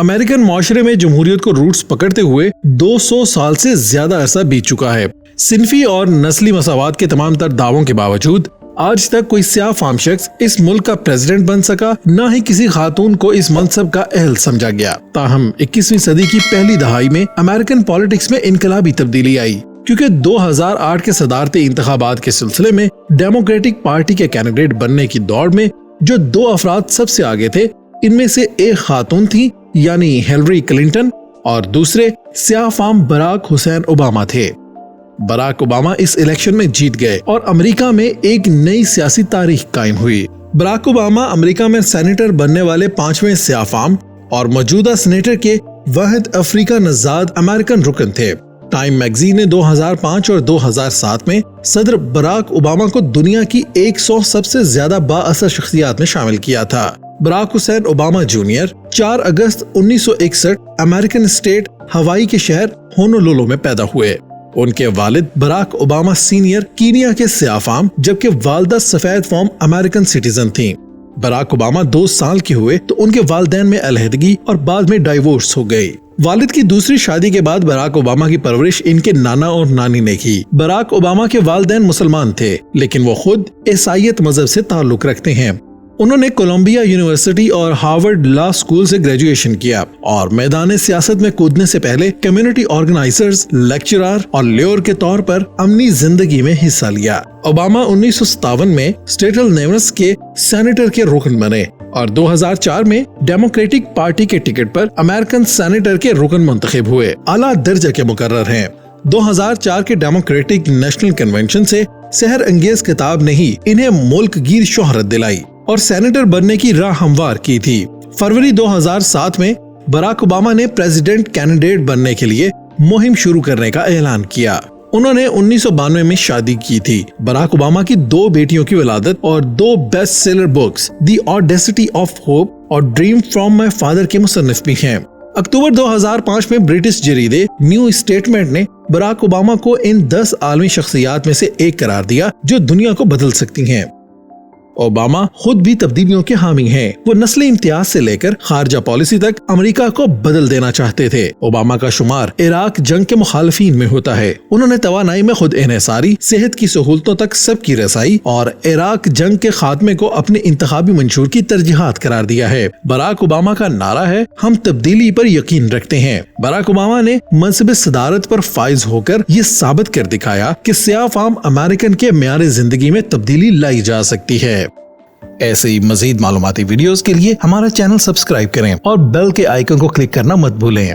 American माशरे में जमहूरियत को रूट्स पकड़ते हुए 200 साल से ज्यादा अरसा बीत चुका है। सिन्फी और नस्ली मसावात के तमाम तर दावों के बावजूद आज तक कोई स्याह फाम शख्स इस मुल्क का प्रेसिडेंट बन सका, न ही किसी खातून को इस मनसब का अहल समझा गया। ताहम 21वीं सदी की पहली दहाई में अमेरिकन पॉलिटिक्स में इनकलाबी तब्दीली आई, क्योंकि 2008 के सदारती इंतखाबात के सिलसिले में डेमोक्रेटिक पार्टी के कैंडिडेट बनने की दौड़ में जो 2 अफराद सबसे आगे थे, इनमें से एक खातून थी यानी हिलरी क्लिंटन और दूसरे स्याह फाम बराक हुसैन ओबामा थे। बराक ओबामा इस इलेक्शन में जीत गए और अमेरिका में एक नई सियासी तारीख कायम हुई। बराक ओबामा अमेरिका में सेनेटर बनने वाले 5वें स्याह फाम और मौजूदा सेनेटर के वाहिद अफ्रीका नज़ाद अमेरिकन रुकन थे। टाइम मैगजीन ने 2005 और 2007 में सदर बराक ओबामा को दुनिया की 100 सबसे ज्यादा बाअसर शख्सियात में शामिल किया था। बराक हुसैन ओबामा जूनियर 4 अगस्त 1961 अमेरिकन स्टेट हवाई के शहर होनोलुलु में पैदा हुए। उनके वालिद बराक ओबामा सीनियर कीनिया के स्याह फाम, जबकि वालदा सफेद फाम अमेरिकन सिटीजन थीं। बराक ओबामा 2 साल के हुए तो उनके वालिदैन में अलहदगी और बाद में डाइवोर्स हो गई। वालिद की दूसरी शादी के बाद बराक ओबामा की परवरिश इनके नाना और नानी ने की। बराक ओबामा के वालिदैन मुसलमान थे, लेकिन वो खुद ईसाईयत मजहब से ताल्लुक रखते हैं। उन्होंने कोलंबिया यूनिवर्सिटी और हार्वर्ड लॉ स्कूल से ग्रेजुएशन किया और मैदान सियासत में कूदने से पहले कम्युनिटी ऑर्गेनाइजर्स, लेक्चरर और लॉयर के तौर पर अमनी जिंदगी में हिस्सा लिया। ओबामा 1957 में स्टेटल नेवस के सेनेटर के रुकन बने और 2004 में डेमोक्रेटिक पार्टी के टिकट पर अमेरिकन सेनेटर के रुकन मुंतखब हुए। आला दर्जा के मुकर्रर हैं। 2004 के डेमोक्रेटिक नेशनल कन्वेंशन से सहर अंगेज किताब ने ही इन्हें मुल्क गिर शोहरत दिलाई और सेनेटर बनने की राह हमवार की थी। फरवरी 2007 में बराक ओबामा ने प्रेसिडेंट कैंडिडेट बनने के लिए मुहिम शुरू करने का ऐलान किया। उन्होंने 1992 में शादी की थी। बराक ओबामा की 2 बेटियों की विलादत और 2 best seller books the audacity of hope और ड्रीम फ्रॉम माय फादर के मुसन्निफ भी हैं। अक्टूबर 2005 में ब्रिटिश जरीदे न्यू स्टेटमेंट ने बराक ओबामा को इन 10 आलमी शख्सियात में से एक करार दिया जो दुनिया को बदल सकती हैं। ओबामा खुद भी तब्दीलियों के हामी हैं। वो नस्ली इम्तियाज से लेकर खारजा पॉलिसी तक अमेरिका को बदल देना चाहते थे। ओबामा का शुमार इराक जंग के मुखालिफिन में होता है। उन्होंने तवानाई में खुद इन्हिसारी, सेहत की सहूलतों तक सबकी रसाई और इराक जंग के खात्मे को अपने इंतखाबी मंशूर की तरजीहात करार दिया है। बराक ओबामा का नारा है, हम तब्दीली पर यकीन रखते हैं। बराक ओबामा ने मनसब सदारत पर फाइज होकर ये साबित कर दिखाया कि स्याह फाम अमेरिकन के मेयार जिंदगी में तब्दीली लाई जा सकती है। ऐसे ही मजीद मालूमाती वीडियोस के लिए हमारा चैनल सब्सक्राइब करें और बेल के आइकन को क्लिक करना मत भूलें।